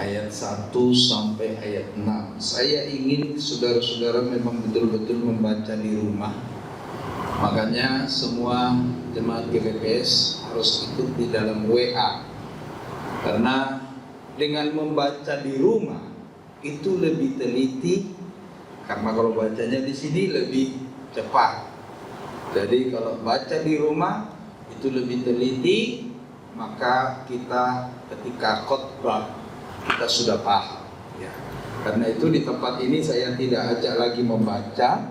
ayat 1 sampai ayat 6. Saya ingin saudara-saudara memang betul-betul membaca di rumah. Makanya semua jemaat GPPS harus ikut di dalam WA. Karena dengan membaca di rumah itu lebih teliti, karena kalau bacanya di sini lebih cepat. Jadi kalau baca di rumah itu lebih teliti, maka kita ketika khotbah kita sudah paham ya. Karena itu di tempat ini saya tidak ajak lagi membaca.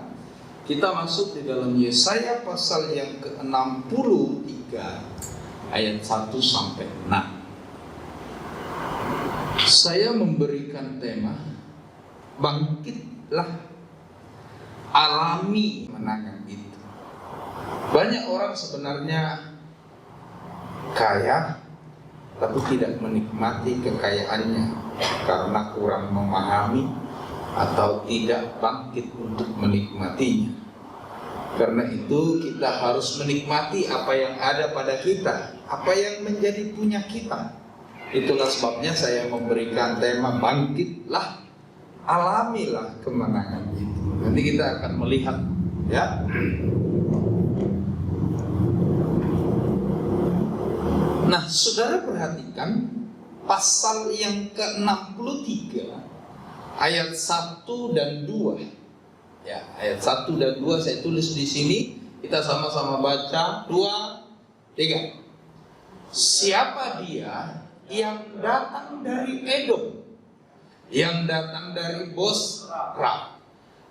Kita masuk di dalam Yesaya pasal yang ke-63 ayat 1 sampai 6. Saya memberikan tema bangkitlah, alami kemenangan itu. Banyak orang sebenarnya kaya tapi tidak menikmati kekayaannya karena kurang memahami atau tidak bangkit untuk menikmatinya. Karena itu kita harus menikmati apa yang ada pada kita, apa yang menjadi punya kita. Itulah sebabnya saya memberikan tema bangkitlah, alamilah kemenangan itu. Nanti kita akan melihat ya. Nah, saudara perhatikan pasal yang ke-63 ayat 1 dan 2. Ya, ayat 1 dan 2 saya tulis di sini. Kita sama-sama baca. 2, 3. Siapa dia yang datang dari Edom, yang datang dari Bosra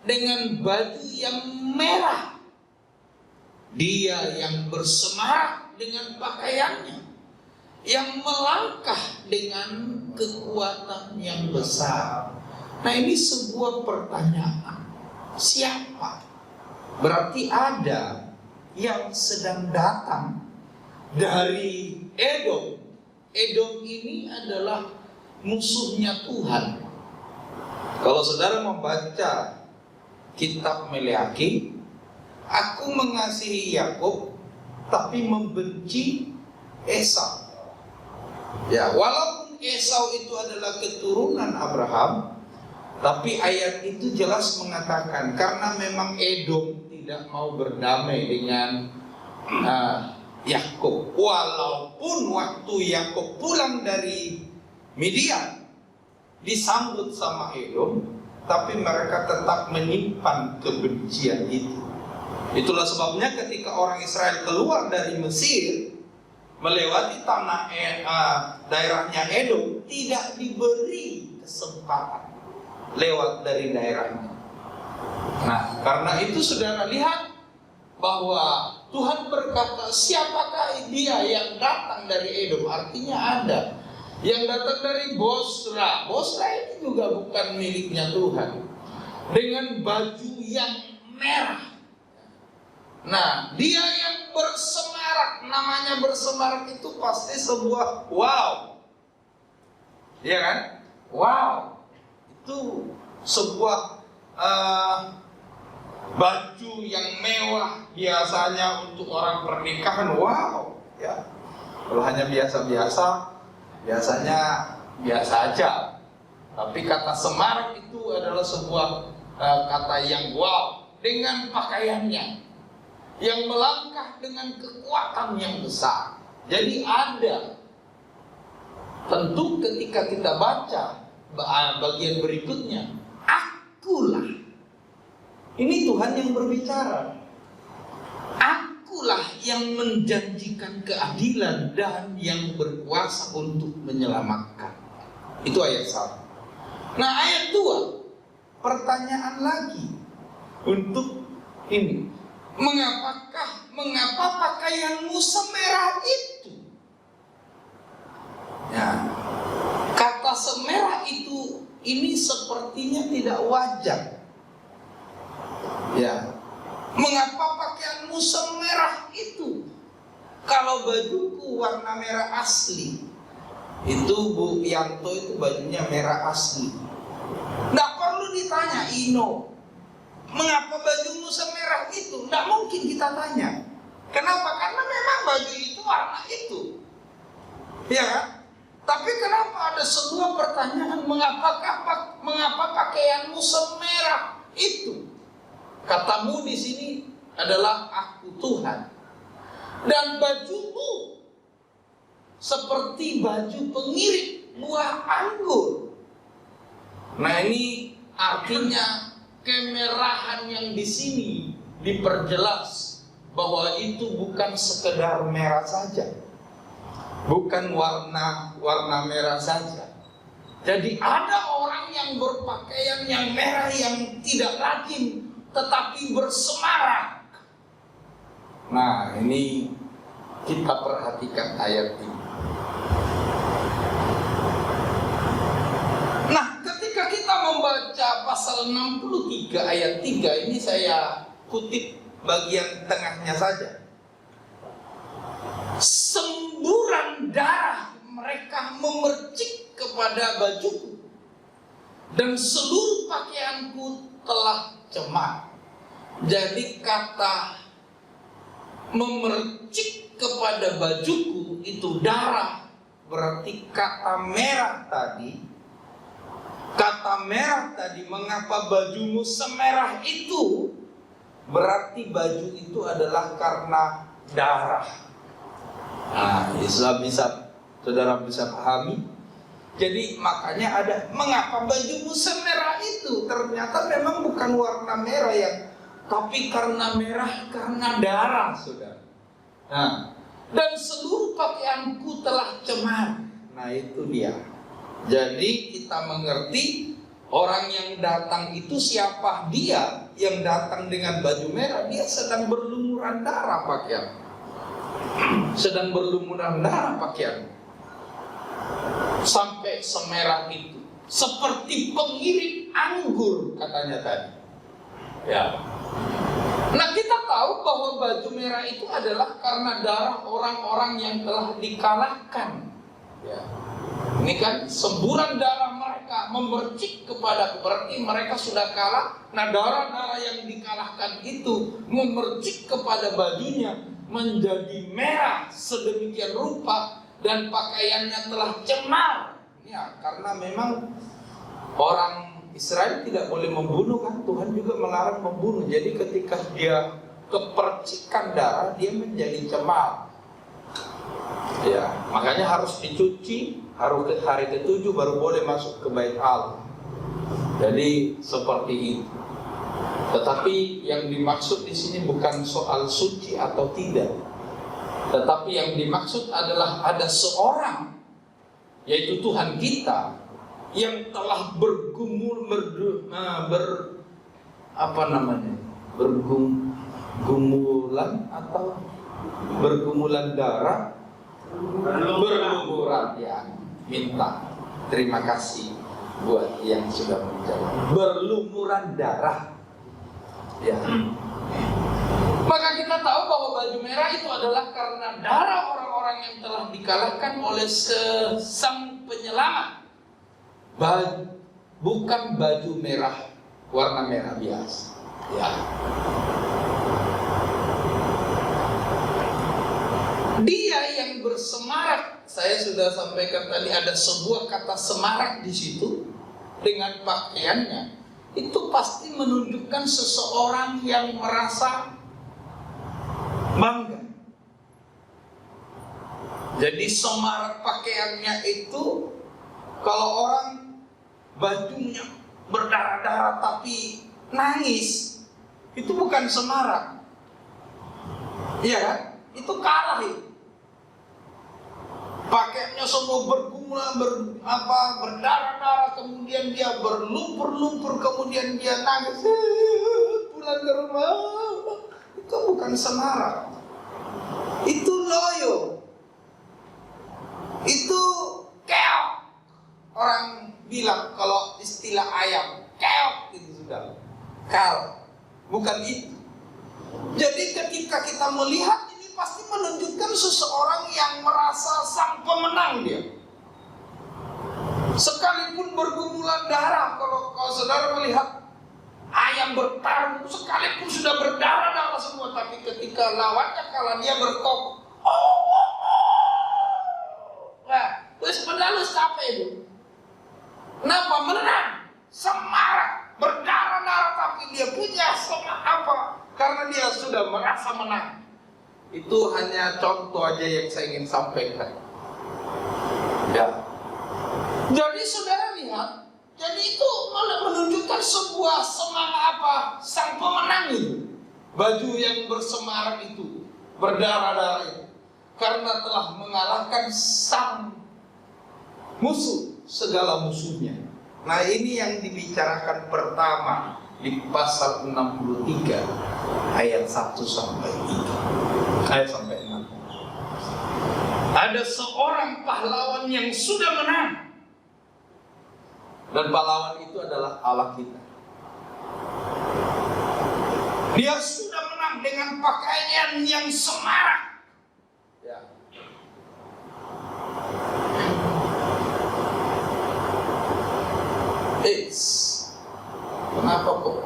dengan baju yang merah? Dia yang bersemarak dengan pakaiannya, yang melangkah dengan kekuatan yang besar. Nah, ini sebuah pertanyaan. Siapa? Berarti ada yang sedang datang dari Edom. Edom ini adalah musuhnya Tuhan. Kalau saudara membaca kitab Meleaki, aku mengasihi Yakub tapi membenci Esau. Ya, walaupun Esau itu adalah keturunan Abraham, tapi ayat itu jelas mengatakan karena memang Edom tidak mau berdamai dengan Yakub. Walaupun waktu Yakub pulang dari Midian disambut sama Edom, tapi mereka tetap menyimpan kebencian itu. Itulah sebabnya ketika orang Israel keluar dari Mesir melewati tanah daerahnya Edom, tidak diberi kesempatan lewat dari daerahnya. Nah, karena itu saudara lihat bahwa Tuhan berkata, siapakah dia yang datang dari Edom? Artinya ada yang datang dari Bosra. Bosra ini juga bukan miliknya Tuhan, dengan baju yang merah. Nah, dia yang bersemarak, namanya bersemarak itu pasti sebuah wow. Iya kan? Wow. Itu sebuah baju yang mewah, biasanya untuk orang pernikahan. Wow, ya. Kalau hanya biasa-biasa, biasanya biasa aja. Tapi kata semarak itu adalah sebuah kata yang wow. Dengan pakaiannya yang melangkah dengan kekuatan yang besar. Jadi ada. Tentu ketika kita baca bagian berikutnya, akulah. Ini Tuhan yang berbicara. Akulah yang menjanjikan keadilan dan yang berkuasa untuk menyelamatkan. Itu ayat 1. Nah, ayat 2, pertanyaan lagi untuk ini. Mengapa pakaianmu semerah itu? Ya, kata semerah itu ini sepertinya tidak wajar. Ya, mengapa pakaianmu semerah itu? Kalau bajuku warna merah asli, itu Bu Yanto itu bajunya merah asli. Nggak perlu ditanya, Ino, mengapa bajumu semerah itu? Nggak mungkin kita tanya. Kenapa? Karena memang baju itu warna itu. Ya kan? Tapi kenapa ada sebuah pertanyaan, mengapa pakaianmu semerah itu? Katamu di sini adalah aku Tuhan. Dan bajumu seperti baju pengirik buah anggur. Nah, ini artinya kemerahan yang di sini diperjelas bahwa itu bukan sekedar merah saja. Bukan warna merah saja. Jadi ada orang yang berpakaian yang merah yang tidak rajin, tetapi bersemarak. Nah, ini kita perhatikan ayat ini. Nah, ketika kita membaca pasal 63 ayat 3, ini saya kutip bagian tengahnya saja. Semburan darah mereka memercik kepada bajuku, dan seluruh pakaianku telah cemar. Jadi kata memercik kepada bajuku itu darah, berarti kata merah tadi. Kata merah tadi, mengapa bajumu semerah itu? Berarti baju itu adalah karena darah. Nah, saudara bisa pahami. Jadi makanya ada mengapa bajumu semerah itu? Ternyata memang bukan warna merah yang, tapi karena merah karena darah, saudara. Nah, dan seluruh pakaianku telah cemar. Nah, itu dia. Jadi kita mengerti orang yang datang itu siapa dia? Yang datang dengan baju merah, dia sedang berlumuran darah pakaian. Sedang berlumuran darah pakaian. Sampai semerah itu, seperti pengirik anggur katanya tadi. Ya. Nah, kita tahu bahwa baju merah itu adalah karena darah orang-orang yang telah dikalahkan. Ya. Ini kan semburan darah mereka memercik kepada, berarti mereka sudah kalah. Nah, darah-darah yang dikalahkan itu memercik kepada bajunya, menjadi merah sedemikian rupa, dan pakaiannya telah cemar. Ya, karena memang orang Israel tidak boleh membunuh kan, Tuhan juga melarang membunuh. Jadi ketika dia kepercikan darah, dia menjadi cemar. Ya, makanya harus dicuci, harus hari ke-7 baru boleh masuk ke Bait Allah. Jadi seperti itu. Tetapi yang dimaksud di sini bukan soal suci atau tidak. Tetapi yang dimaksud adalah ada seorang, yaitu Tuhan kita, yang telah bergumulan darah, berlumuran, ya, minta terima kasih buat yang sudah menjawab, berlumuran darah. Ya. Maka kita tahu bahwa baju merah itu adalah karena darah orang-orang yang telah dikalahkan oleh Sang Penyelamat. Bukan baju merah, warna merah biasa. Ya. Dia yang bersemarak, saya sudah sampaikan tadi ada sebuah kata semarak di situ dengan pakaiannya. Itu pasti menunjukkan seseorang yang merasa bangga. Jadi semarak pakaiannya itu, kalau orang bajunya berdarah-darah tapi nangis, itu bukan semarak. Iya kan? Itu kalah itu. Pakaiannya semua bergumulan, berdarah-darah, kemudian dia berlumpur-lumpur, kemudian dia nangis, pulang ke rumah. Itu bukan semarak. Itu loyo. Itu keok. Orang bilang kalau istilah ayam, keok itu sudah. Kal. Bukan itu. Jadi ketika kita melihat, pasti menunjukkan seseorang yang merasa sang pemenang dia. Sekalipun bergumulan darah, kalau saudara melihat ayam bertarung, sekalipun sudah berdarah-darah semua, tapi ketika lawannya kalah, dia berkok. Nah, pedalus capek itu. Kenapa? Menang, semarak, berdarah-darah, tapi dia punya semangat apa? Karena dia sudah merasa menang. Itu hanya contoh aja yang saya ingin sampaikan. Ya. Jadi saudara lihat, jadi itu menunjukkan sebuah semangat apa? Sang pemenang itu. Baju yang bersemarak itu, berdarah-darah itu. Karena telah mengalahkan sang musuh, segala musuhnya. Nah, ini yang dibicarakan pertama di pasal 63 ayat 1 sampai 3. Ayat sampai 6. Ada seorang pahlawan yang sudah menang. Dan pahlawan itu adalah Allah kita. Dia sudah menang dengan pakaian yang semarak. Ya. Kenapa kok?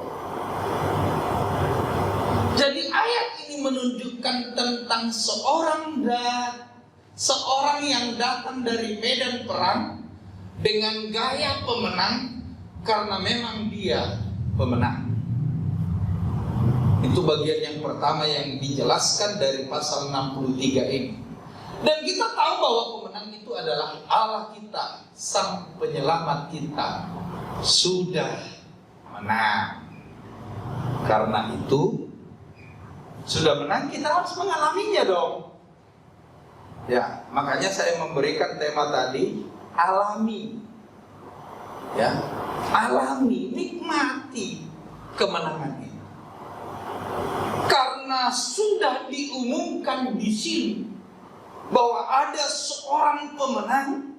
Jadi ayat ini menunjukkan tentang seorang yang datang dari medan perang dengan gaya pemenang karena memang dia pemenang. Itu bagian yang pertama yang dijelaskan dari pasal 63 ini. Dan kita tahu bahwa pemenang itu adalah Allah kita, sang penyelamat kita sudah menang. Karena itu sudah menang, kita harus mengalaminya dong. Ya, makanya saya memberikan tema tadi, alami. Ya, alami, nikmati kemenangan ini. Karena sudah diumumkan di sini bahwa ada seorang pemenang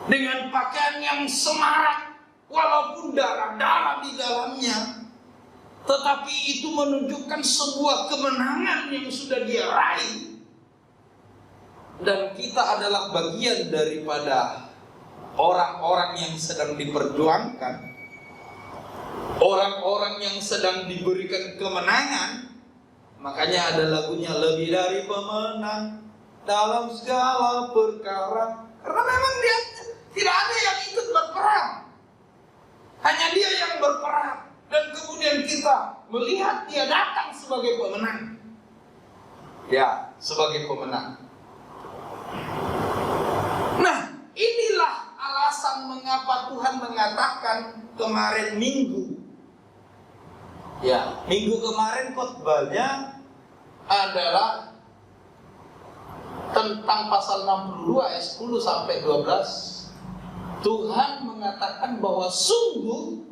dengan pakaian yang semarak, walaupun darah-darah di dalamnya, tetapi itu menunjukkan sebuah kemenangan yang sudah dia raih. Dan kita adalah bagian daripada orang-orang yang sedang diperjuangkan, orang-orang yang sedang diberikan kemenangan. Makanya ada lagunya, lebih dari pemenang dalam segala perkara. Karena memang dia tidak ada yang ikut berperang, hanya dia yang berperang. Dan kemudian kita melihat dia datang sebagai pemenang. Ya, sebagai pemenang. Nah, inilah alasan mengapa Tuhan mengatakan kemarin minggu. Ya, minggu kemarin khotbahnya adalah tentang pasal 62 ayat 10 sampai 12. Tuhan mengatakan bahwa sungguh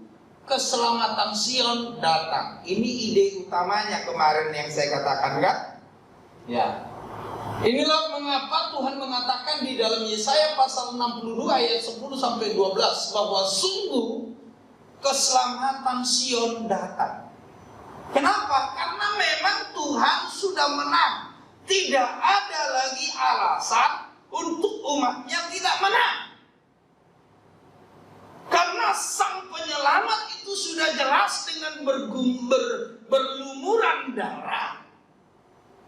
keselamatan Sion datang. Ini ide utamanya kemarin yang saya katakan, kan? Ya. Inilah mengapa Tuhan mengatakan di dalam Yesaya pasal 62 ayat 10 sampai 12 bahwa sungguh keselamatan Sion datang. Kenapa? Karena memang Tuhan sudah menang. Tidak ada lagi alasan untuk umatnya tidak menang. Karena sang penyelamat itu sudah jelas dengan berlumuran darah,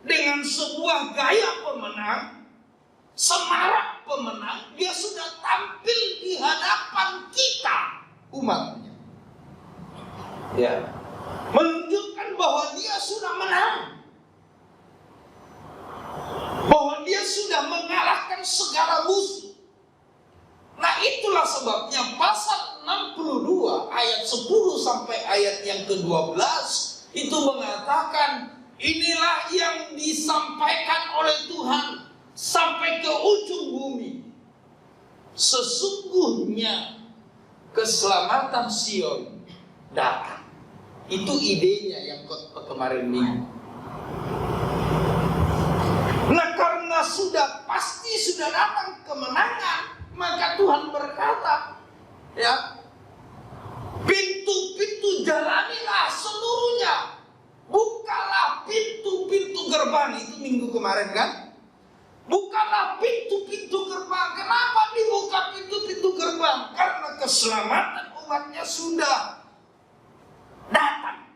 dengan sebuah gaya pemenang, semarak pemenang, dia sudah tampil di hadapan kita, umatnya. Ya. Menunjukkan bahwa dia sudah menang, bahwa dia sudah mengalahkan segala musuh. Nah, itulah sebabnya pasal 62 ayat 10 sampai ayat yang ke-12 itu mengatakan, inilah yang disampaikan oleh Tuhan sampai ke ujung bumi. Sesungguhnya keselamatan Sion datang. Itu idenya yang kemarin minggu. Nah, karena pasti sudah datang kemenangan, maka Tuhan berkata, ya, pintu-pintu jalanilah seluruhnya. Bukalah pintu-pintu gerbang. Itu minggu kemarin, kan? Bukalah pintu-pintu gerbang. Kenapa dibuka pintu-pintu gerbang? Karena keselamatan umatnya sudah datang.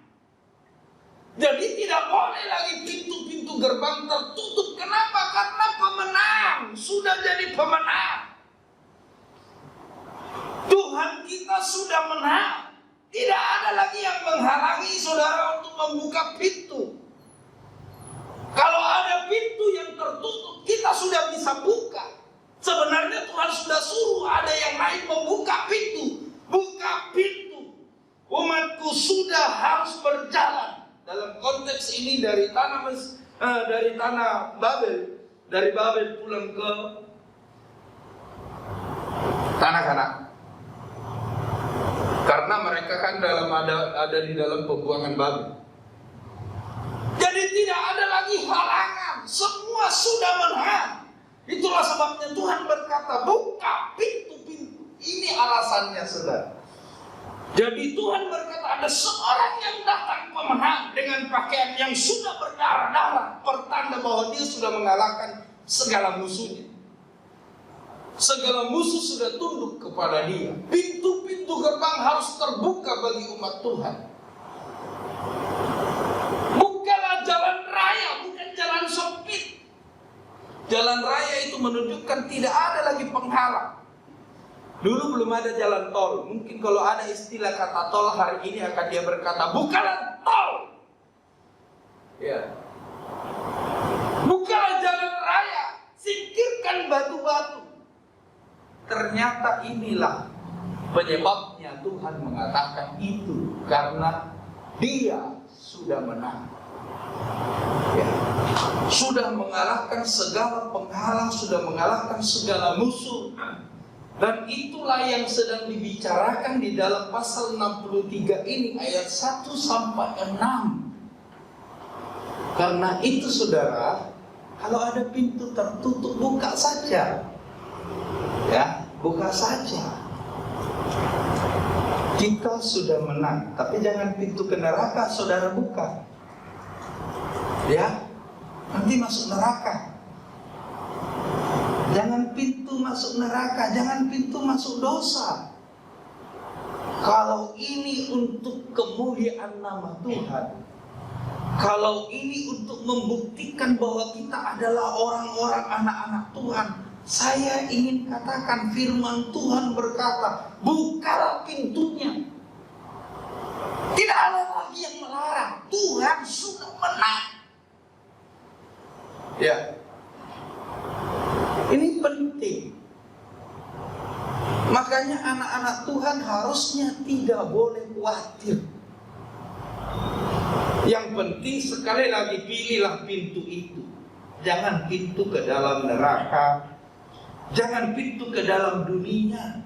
Jadi tidak boleh lagi pintu-pintu gerbang tertutup. Kenapa? Karena pemenang sudah jadi pemenang. Tuhan kita sudah menang. Tidak ada lagi yang menghalangi saudara untuk membuka pintu. Kalau ada pintu yang tertutup, kita sudah bisa buka. Sebenarnya Tuhan sudah suruh ada yang lain membuka pintu. Buka pintu. Umatku sudah harus berjalan. Dalam konteks ini dari tanah Babel, dari Babel pulang ke tanah Kanaan. Karena mereka kan ada di dalam pembuangan Babel. Jadi tidak ada lagi halangan, semua sudah menang. Itulah sebabnya Tuhan berkata, buka pintu-pintu. Ini alasannya, saudara. Jadi Tuhan berkata, ada seorang yang datang pemenang dengan pakaian yang sudah berdarah-darah, pertanda bahwa dia sudah mengalahkan segala musuhnya. Segala musuh sudah tunduk kepada dia. Pintu-pintu gerbang harus terbuka bagi umat Tuhan. Bukanlah jalan raya, bukan jalan sempit. Jalan raya itu menunjukkan tidak ada lagi penghalang. Dulu belum ada jalan tol. Mungkin kalau ada istilah kata tol hari ini akan dia berkata, bukanlah tol. Ya. Bukanlah jalan raya, singkirkan batu-batu. Ternyata inilah penyebabnya Tuhan mengatakan itu, karena dia sudah menang. Ya. Sudah mengalahkan segala penghalang, sudah mengalahkan segala musuh. Dan itulah yang sedang dibicarakan di dalam pasal 63 ini ayat 1 sampai 6. Karena itu saudara, kalau ada pintu tertutup, buka saja. Ya, buka saja. Kita sudah menang, tapi jangan pintu ke neraka saudara buka. Ya, nanti masuk neraka. Jangan pintu masuk neraka, jangan pintu masuk dosa. Kalau ini untuk kemuliaan nama Tuhan, kalau ini untuk membuktikan bahwa kita adalah orang-orang anak-anak Tuhan, saya ingin katakan firman Tuhan berkata, bukalah pintunya. Tidak ada lagi yang melarang. Tuhan sudah menang. Ya. Ini penting. Makanya anak-anak Tuhan harusnya tidak boleh khawatir. Yang penting sekali lagi pilihlah pintu itu. Jangan pintu ke dalam neraka. Jangan pintu ke dalam dunia.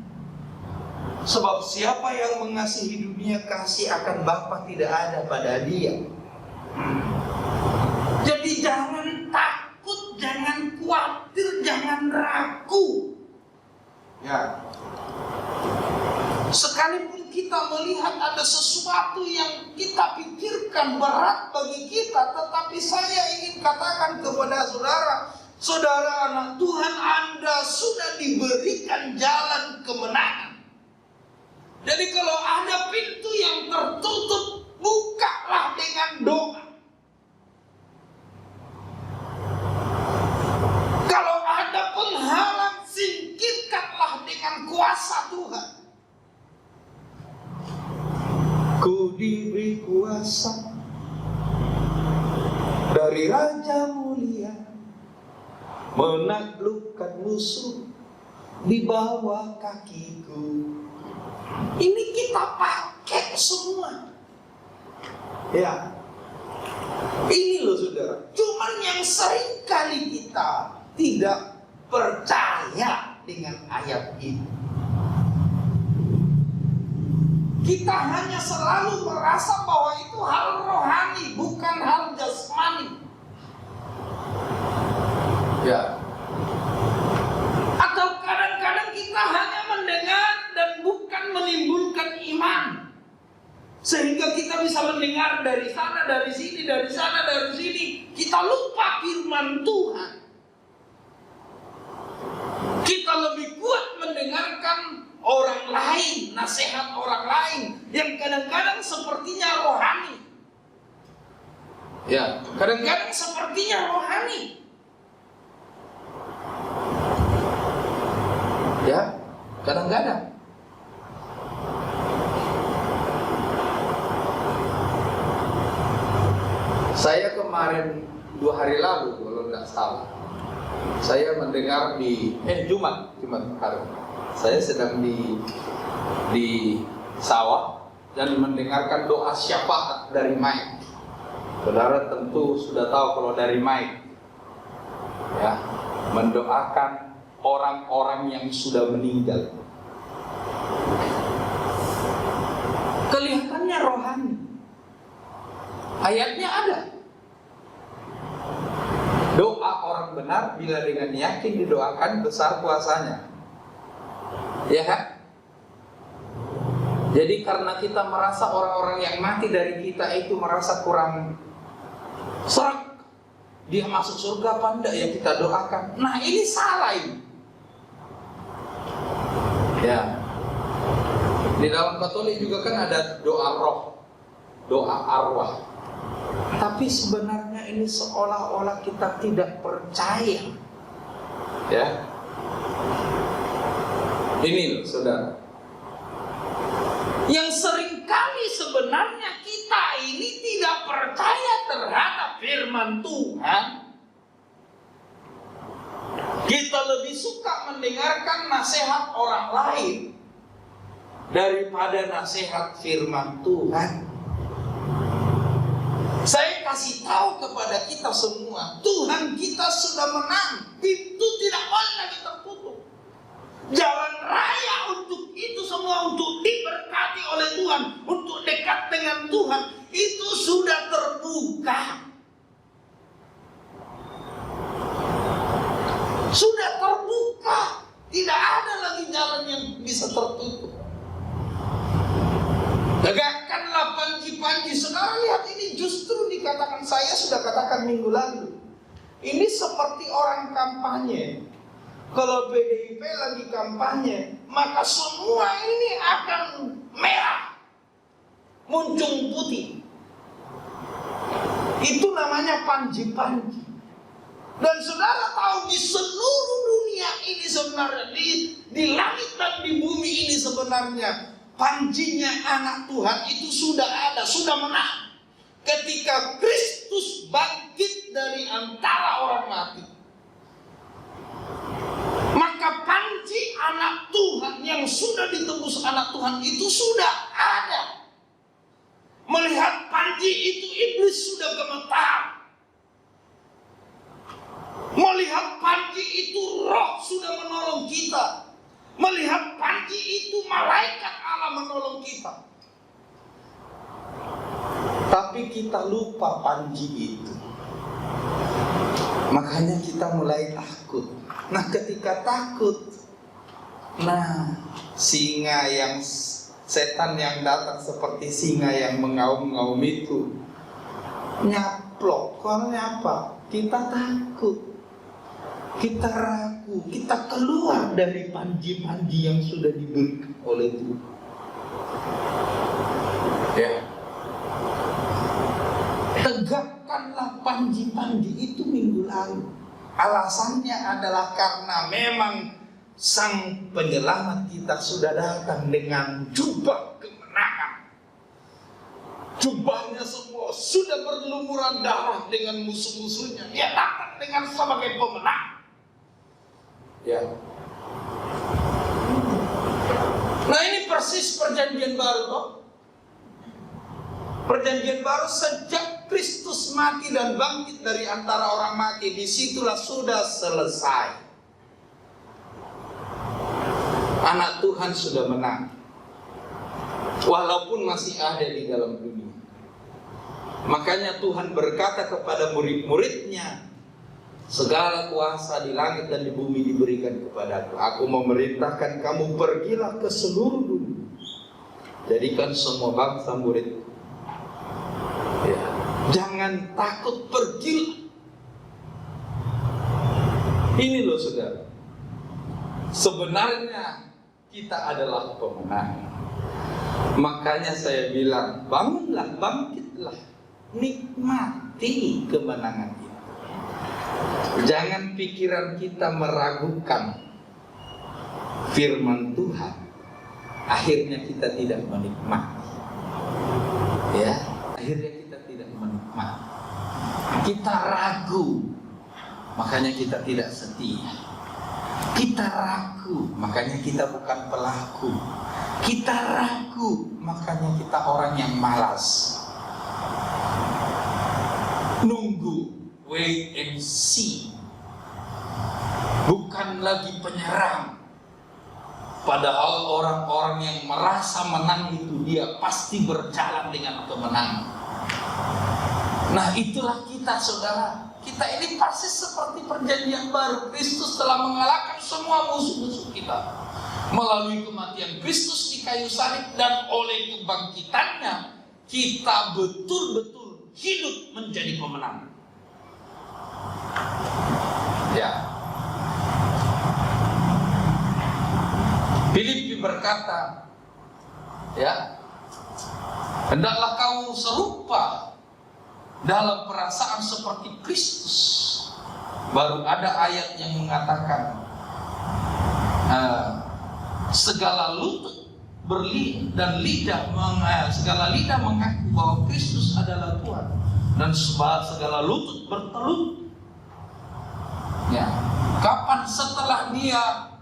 Sebab siapa yang mengasihi dunia, kasih akan Bapa tidak ada pada dia. Jadi jangan takut, jangan khawatir, jangan ragu. Ya. Sekalipun kita melihat ada sesuatu yang kita pikirkan berat bagi kita, tetapi saya ingin katakan kepada saudara, saudara anak Tuhan, Anda sudah diberikan jalan kemenangan. Jadi kalau ada pintu yang tertutup, bukalah dengan doa. Kalau ada penghalang, singkirkanlah dengan kuasa Tuhan. Ku diberi kuasa dari Raja Mulia, menaklukkan musuh di bawah kakiku. Ini kita pakai semua. Ya. Ini loh saudara. Cuman yang sering kali kita tidak percaya dengan ayat ini. Kita hanya selalu merasa bahwa itu hal rohani, bukan hal jasmani. Ya. Atau kadang-kadang kita hanya mendengar dan bukan menimbulkan iman. Sehingga kita bisa mendengar dari sana, dari sini, dari sana, dari sini. Kita lupa firman Tuhan. Kita lebih kuat mendengarkan orang lain, nasihat orang lain yang kadang-kadang sepertinya rohani. Ya, kadang-kadang sepertinya rohani. Kadang-kadang saya kemarin 2 hari lalu kalau tidak salah, saya mendengar di Jumat hari, saya sedang di sawah dan mendengarkan doa syafaat dari Mike. Saudara tentu sudah tahu kalau dari Mike, ya, mendoakan orang-orang yang sudah meninggal. Kelihatannya rohani. Ayatnya ada. Doa orang benar bila dengan yakin didoakan besar kuasanya. Ya kan? Jadi karena kita merasa orang-orang yang mati dari kita itu merasa kurang serak, dia masuk surga apa enggak yang kita doakan. Nah ini salah ini. Ya. Di dalam Katolik juga kan ada doa roh, doa arwah. Tapi sebenarnya ini seolah-olah kita tidak percaya. Ya. Ini loh, saudara. Yang seringkali sebenarnya kita ini tidak percaya terhadap firman Tuhan. Kita lebih suka mendengarkan nasihat orang lain daripada nasihat firman Tuhan. Saya kasih tahu kepada kita semua, Tuhan kita sudah menang. Pintu tidak boleh lagi tertutup. Jalan raya untuk itu semua, untuk diberkati oleh Tuhan, untuk dekat dengan Tuhan, itu sudah terbuka. Sudah terbuka. Tidak ada lagi jalan yang bisa tertutup. Tegakkanlah panji-panji. Saudara lihat ini justru dikatakan, saya sudah katakan minggu lalu. Ini seperti orang kampanye. Kalau PDIP lagi kampanye, maka semua ini akan merah, muncung putih. Itu namanya panji-panji. Dan saudara tahu di seluruh dunia ini sebenarnya, di langit dan di bumi ini sebenarnya, panjinya anak Tuhan itu sudah ada, sudah menang. Ketika Kristus bangkit dari antara orang mati, maka panji anak Tuhan yang sudah ditembus anak Tuhan itu sudah ada. Melihat panji itu iblis sudah gemetar. Melihat panji itu roh sudah menolong kita. Melihat panji itu malaikat Allah menolong kita. Tapi kita lupa panji itu. Makanya kita mulai takut. Nah ketika takut, nah singa yang, setan yang datang seperti singa yang mengaum-ngaum itu nyaplok. Soalnya apa? Kita takut, kita ragu, kita keluar dari panji-panji yang sudah diberikan oleh Tuhan. Ya. Tegakkanlah panji-panji itu minggu lalu. Alasannya adalah karena memang Sang Penyelamat kita sudah datang dengan jubah kemenangan. Jubahnya semua sudah berlumuran darah dengan musuh-musuhnya. Dia datang dengan sebagai pemenang. Ya. Nah ini persis perjanjian baru toh. Perjanjian baru sejak Kristus mati dan bangkit dari antara orang mati, disitulah sudah selesai. Anak Tuhan sudah menang, walaupun masih ada di dalam dunia. Makanya Tuhan berkata kepada murid-muridnya, segala kuasa di langit dan di bumi diberikan kepadaku. Aku memerintahkan kamu, pergilah ke seluruh dunia, jadikan semua bangsa murid. Ya. Jangan takut, pergi. Ini loh saudara, sebenarnya kita adalah pemenang. Makanya saya bilang, bangunlah, bangkitlah, nikmati kemenangan itu. Jangan pikiran kita meragukan firman Tuhan, akhirnya kita tidak menikmati. Ya, akhirnya kita tidak menikmati. Kita ragu, makanya kita tidak setia. Kita ragu, makanya kita bukan pelaku. Kita ragu, makanya kita orang yang malas. Nunggu, wait and see. Bukan lagi penyerang. Padahal orang-orang yang merasa menang itu dia pasti berjalan dengan kemenangan. Nah, itulah kita, saudara. Kita ini pasti seperti perjanjian baru. Kristus telah mengalahkan semua musuh-musuh kita melalui kematian Kristus di kayu salib, dan oleh kebangkitannya kita betul-betul hidup menjadi pemenang. Ya. Filipi berkata, ya, hendaklah kamu serupa dalam perasaan seperti Kristus. Baru ada ayat yang mengatakan segala lutut dan segala lidah mengaku bahwa Kristus adalah Tuhan, dan segala lutut bertelut. Ya, kapan setelah dia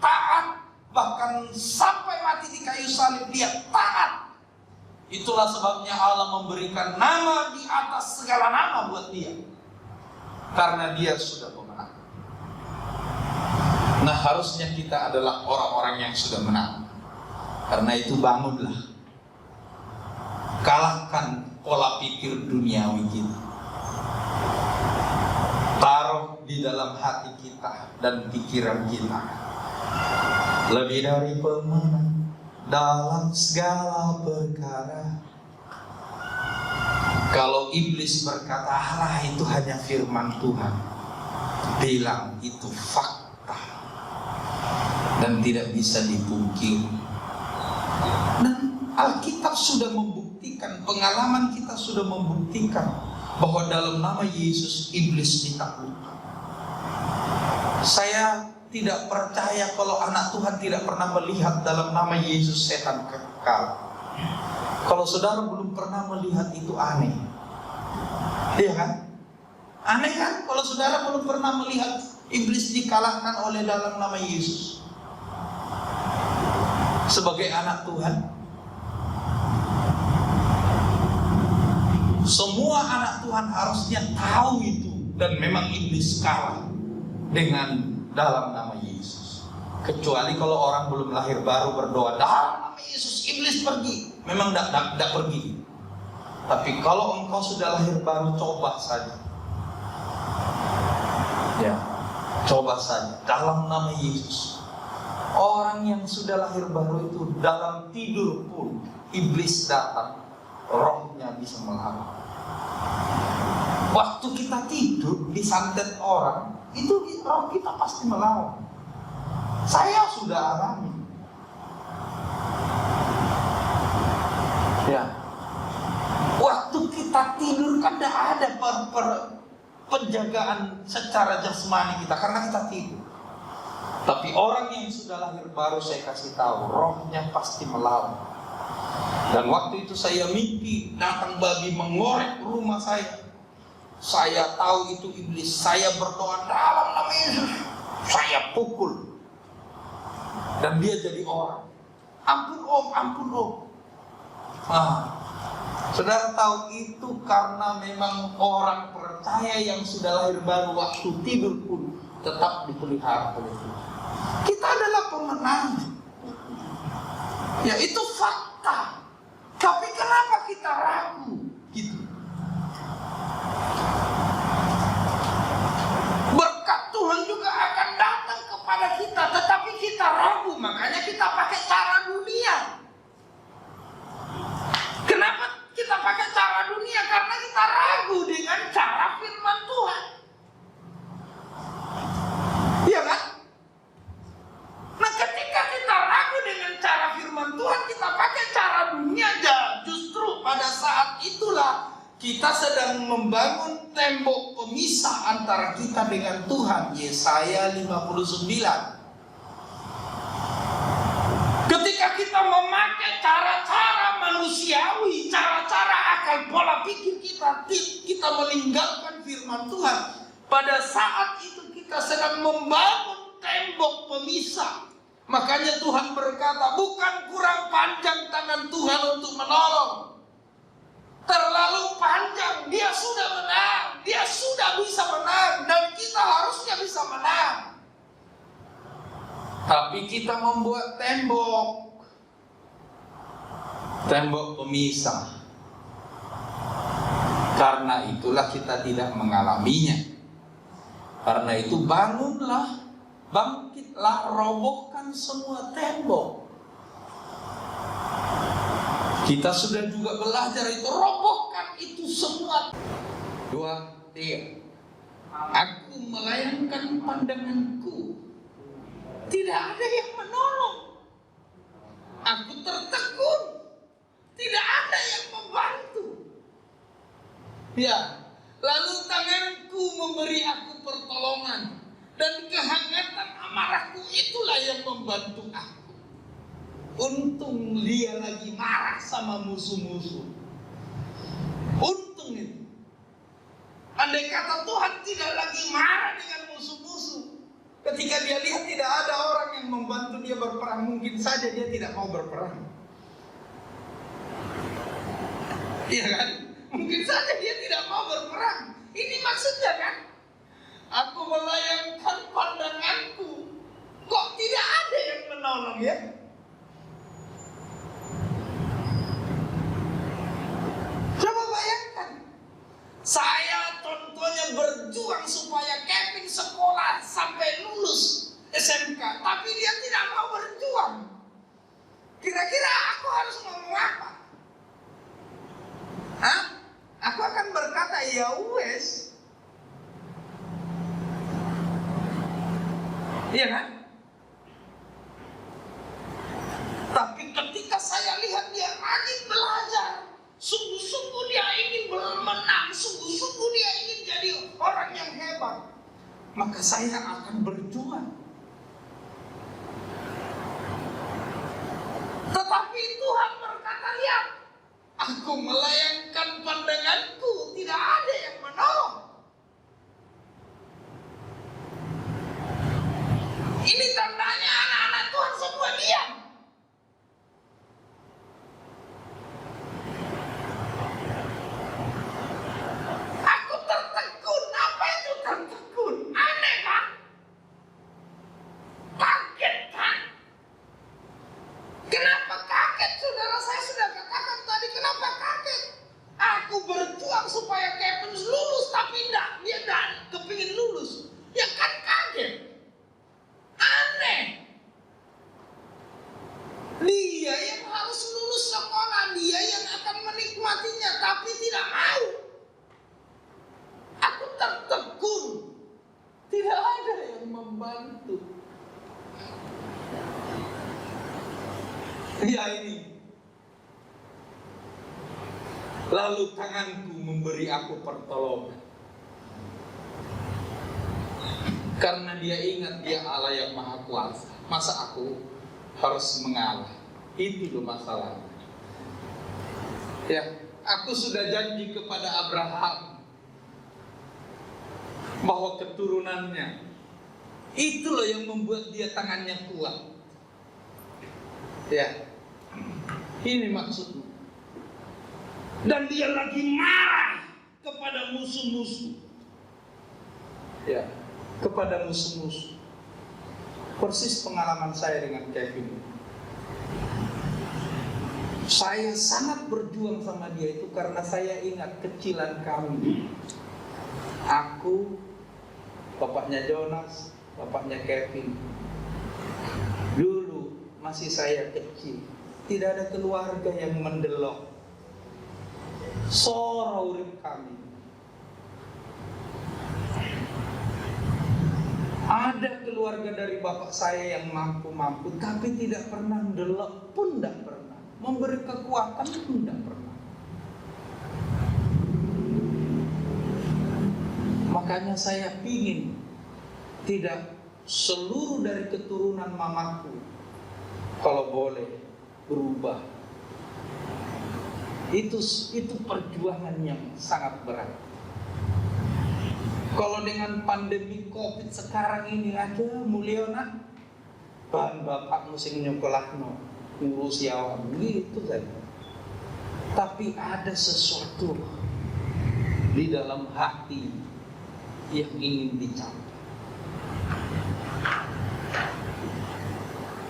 taat, bahkan sampai mati di kayu salib dia taat. Itulah sebabnya Allah memberikan nama di atas segala nama buat dia, karena dia sudah pemenang. Nah, harusnya kita adalah orang-orang yang sudah menang. Karena itu bangunlah, kalahkan pola pikir duniawi kita, taruh di dalam hati kita dan pikiran kita, lebih dari pemenang dalam segala perkara. Kalau iblis berkata, "Allah, itu hanya firman Tuhan," bilang itu fakta dan tidak bisa dipungkiri. Dan Alkitab sudah membuktikan, pengalaman kita sudah membuktikan bahwa dalam nama Yesus iblis ditaklukkan. Saya tidak percaya kalau anak Tuhan tidak pernah melihat dalam nama Yesus setan kekal. Kalau saudara belum pernah melihat, itu aneh. Iya kan? Aneh kan? Kalau saudara belum pernah melihat iblis dikalahkan oleh dalam nama Yesus. Sebagai anak Tuhan, semua anak Tuhan harusnya tahu itu, dan memang iblis kalah dengan dalam nama Yesus. Kecuali kalau orang belum lahir baru berdoa dalam nama Yesus, iblis pergi. Memang tidak pergi. Tapi kalau engkau sudah lahir baru, coba saja. Ya, coba saja dalam nama Yesus. Orang yang sudah lahir baru itu dalam tidur pun iblis datang, rohnya bisa melawan. Waktu kita tidur disantet orang, itu roh kita pasti melawan. Saya sudah alami. Ya, waktu kita tidur kan tidak ada penjagaan secara jasmani kita, karena kita tidur. Tapi orang yang sudah lahir baru, saya kasih tahu, rohnya pasti melawan. Dan waktu itu saya mimpi datang babi mengorek rumah saya. Saya tahu itu iblis. Saya berdoa dalam nama Yesus, saya pukul, dan dia jadi orang. Ampun om, ampun om. Saudara tahu itu karena memang orang percaya yang sudah lahir baru waktu tidur pun tetap dipelihara oleh Tuhan. Kita adalah pemenang. Ya, itu fakta. Tapi kenapa kita ragu? Gitu. Berkat Tuhan juga akan datang kepada kita, tetapi kita ragu, makanya kita pakai cara dunia. Kenapa kita pakai cara dunia? Karena kita ragu dengan cara firman Tuhan. Iya kan? Nah, ketika kita ragu dengan cara firman Tuhan, kita pakai cara dunia, justru pada saat itulah kita sedang membangun tembok pemisah antara kita dengan Tuhan. Yesaya 59. dengan pola pikir kita meninggalkan firman Tuhan. Pada saat itu kita sedang membangun tembok pemisah. Makanya Tuhan berkata, bukan kurang panjang tangan Tuhan untuk menolong. Terlalu panjang, dia sudah menang. Dia sudah bisa menang. Dan kita harusnya bisa menang. Tapi kita membuat tembok. Tembok pemisah. Karena itulah kita tidak mengalaminya. Karena itu bangunlah, bangkitlah, robohkan semua tembok. Kita sudah juga belajar itu, robohkan itu semua. 2, 3. Aku melayangkan pandanganku, tidak ada yang menolong. Aku tertegun, tidak ada yang membantu. Ya, lalu tanganku memberi aku pertolongan, dan kehangatan amarahku itulah yang membantu aku. Untung dia lagi marah sama musuh-musuh. Untung itu. Andai kata Tuhan tidak lagi marah dengan musuh-musuh, ketika dia lihat tidak ada orang yang membantu dia berperang, mungkin saja dia tidak mau berperang. Iya kan? Mungkin saja dia tidak mau berperang. Ini maksudnya kan? Aku melayangkan pandanganku, kok tidak ada yang menolong ya? Coba bayangkan, saya contohnya berjuang supaya Kevin sekolah sampai lulus SMK, tapi dia tidak mau berjuang. Kira-kira aku harus ngomong apa? Hah? Aku akan berkata, ya wes. Iya kan? Tapi ketika saya lihat dia rajin belajar, sungguh-sungguh dia ingin menang, sungguh-sungguh dia ingin jadi orang yang hebat, maka saya akan berjuang. Tetapi Tuhan berkata, lihat, aku melayangkan pandanganku, tidak ada yang menolong. Ini tandanya anak-anak Tuhan semua diam. Aku tertegun. Apa itu tertegun? Aneh kan? Kaget kan? Kenapa kaget? Saudara saya sudah katakan tadi, kenapa kaget? Aku berjuang supaya Kevin lulus, tapi dia tidak kepingin lulus. Ya kan kaget. Aneh. Dia yang harus lulus sekolah, dia yang akan menikmatinya, tapi tidak mau. Aku tertegun. Tidak ada yang membantu. Ya ini. Lalu tanganku memberi aku pertolongan. Karena dia ingat dia Allah yang Maha Kuasa. Masa aku harus mengalah? Itu loh masalahnya. Ya, aku sudah janji kepada Abraham bahwa keturunannya, itu loh yang membuat dia tangannya kuat. Ya, ini maksudnya. Dan dia lagi marah kepada musuh-musuh. Ya, kepada musuh-musuh. Persis pengalaman saya dengan Kevin. Saya sangat berjuang sama dia itu karena saya ingat kecilan kami. Aku, bapaknya Jonas, bapaknya Kevin. Dulu masih saya kecil, tidak ada keluarga yang mendelok. Sora urip kami. Ada keluarga dari bapak saya yang mampu-mampu, tapi tidak pernah mendelok pun tidak pernah. Memberi kekuatan pun tidak pernah. Makanya saya ingin tidak seluruh dari keturunan mamaku, kalau boleh, berubah. Itu perjuangan yang sangat berat. Kalau dengan pandemi COVID sekarang ini ada muliana, bahan bapak musim nyokolahno ngurus yawam gitu saja. Tapi ada sesuatu di dalam hati yang ingin dicapai.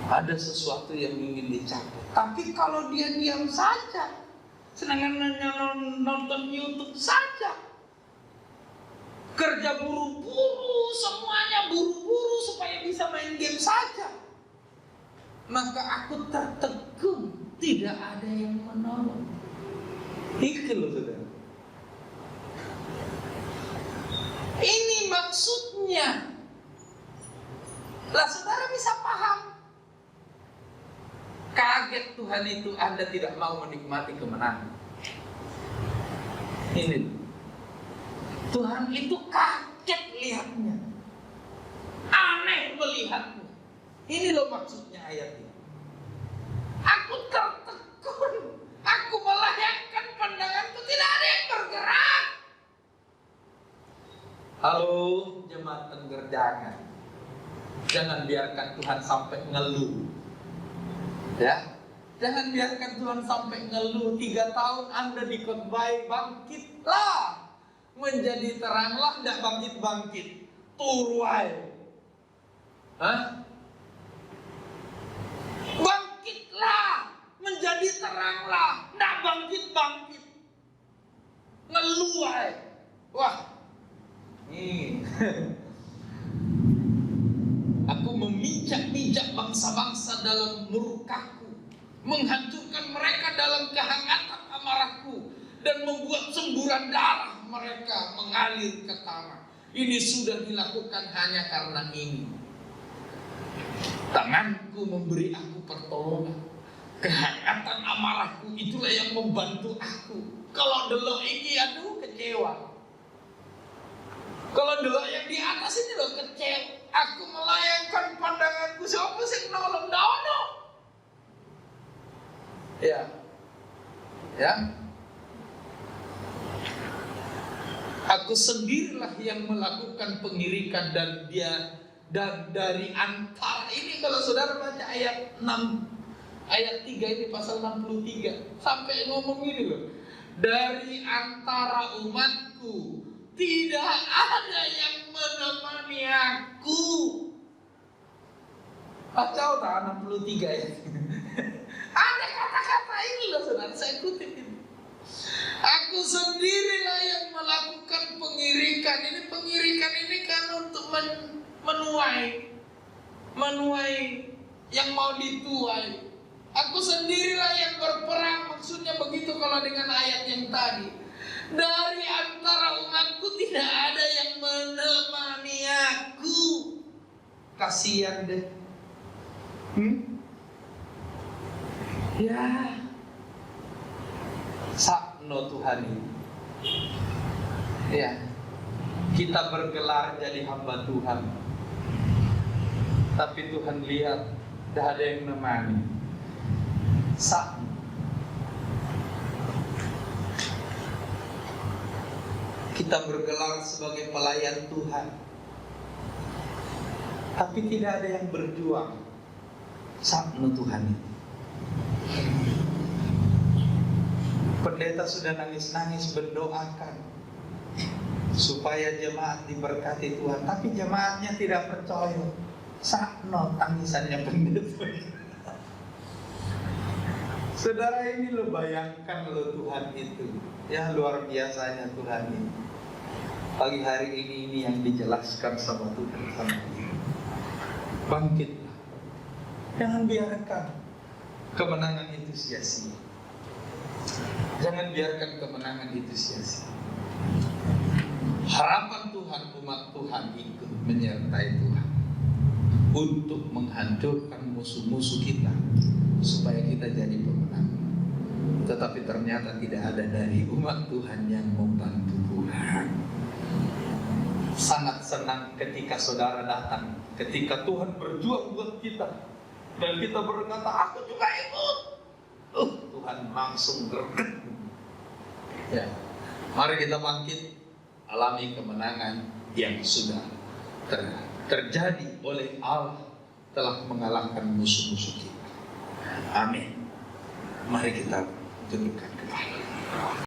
Ada sesuatu yang ingin dicapai. Tapi kalau dia diam saja, senangannya nonton YouTube saja, kerja buru-buru, semuanya buru-buru supaya bisa main game saja, maka aku tertegun, tidak ada yang menolong. Itu loh saudara. Ini maksudnya. Lah saudara bisa paham. Kaget Tuhan itu Anda tidak mau menikmati kemenangan. Ini Tuhan itu kaget lihatnya, aneh melihatnya. Ini loh maksudnya ayat ini. Aku tertegun, aku melayangkan pandanganku, tidak ada yang bergerak. Halo jemaat Tengger, jangan biarkan Tuhan sampai ngeluh. Ya, jangan biarkan Tuhan sampai ngeluh. 3 tahun Anda dikhotbah, bangkitlah, menjadi teranglah, tidak bangkit-bangkit, turuai. Bangkitlah, menjadi teranglah, tidak bangkit-bangkit, ngeluai. Wah, aku memijak-mijak bangsa-bangsa dalam murkaku, menghancurkan mereka dalam kehangatan amarahku, dan membuat semburan darah mereka mengalir ke tanah. Ini sudah dilakukan hanya karena ini. Tanganku memberi aku pertolongan, kehangatan amarahku itulah yang membantu aku. Kalau delok ini aduh kecewa. Kalau delok yang di atas ini loh kecewa. Aku melayangkan pandanganku, siapa sih nolong dono? Ya. Aku sendirilah yang melakukan pengirikan, dan dari antara ini, kalau saudara baca ayat 3 ini pasal 63 sampai ngomong ini loh, dari antara umatku tidak ada yang menemani aku. Baca tak 63 ya. Ada kata-kata ini loh saudara, saya kutip ini. Aku sendirilah yang melakukan pengirikan. Ini pengirikan ini kan untuk menuai yang mau dituai. Aku sendirilah yang berperang, maksudnya begitu kalau dengan ayat yang tadi. Dari antara umatku tidak ada yang menemani aku. Kasihan deh. Ya, sakno Tuhan ini. Ya, kita bergelar jadi hamba Tuhan, tapi Tuhan lihat tidak ada yang menemani. Sakno. Kita bergelar sebagai pelayan Tuhan, tapi tidak ada yang berjuang. Sakno Tuhan itu. Pendeta sudah nangis-nangis mendoakan supaya jemaat diberkati Tuhan, tapi jemaatnya tidak percaya. Sakno tangisannya pendeta. Saudara, ini lo bayangkan lo Tuhan itu, ya luar biasanya Tuhan ini. Pagi hari ini yang dijelaskan sama Tuhan sama kita. Bangkitlah, jangan biarkan kemenangan itu sia-sia. Jangan biarkan kemenangan itu sia-sia. Harapan Tuhan, umat Tuhan ikut menyertai Tuhan untuk menghancurkan musuh-musuh kita supaya kita jadi pemenang. Tetapi ternyata tidak ada dari umat Tuhan yang membantu Tuhan. Sangat senang ketika saudara datang, ketika Tuhan berjuang buat kita, dan kita berkata, aku juga ikut. Tuhan langsung greget. Ya, mari kita bangkit, alami kemenangan yang sudah terjadi oleh Allah, telah mengalahkan musuh-musuh kita. Amin. Mari kita tundukkan kepala.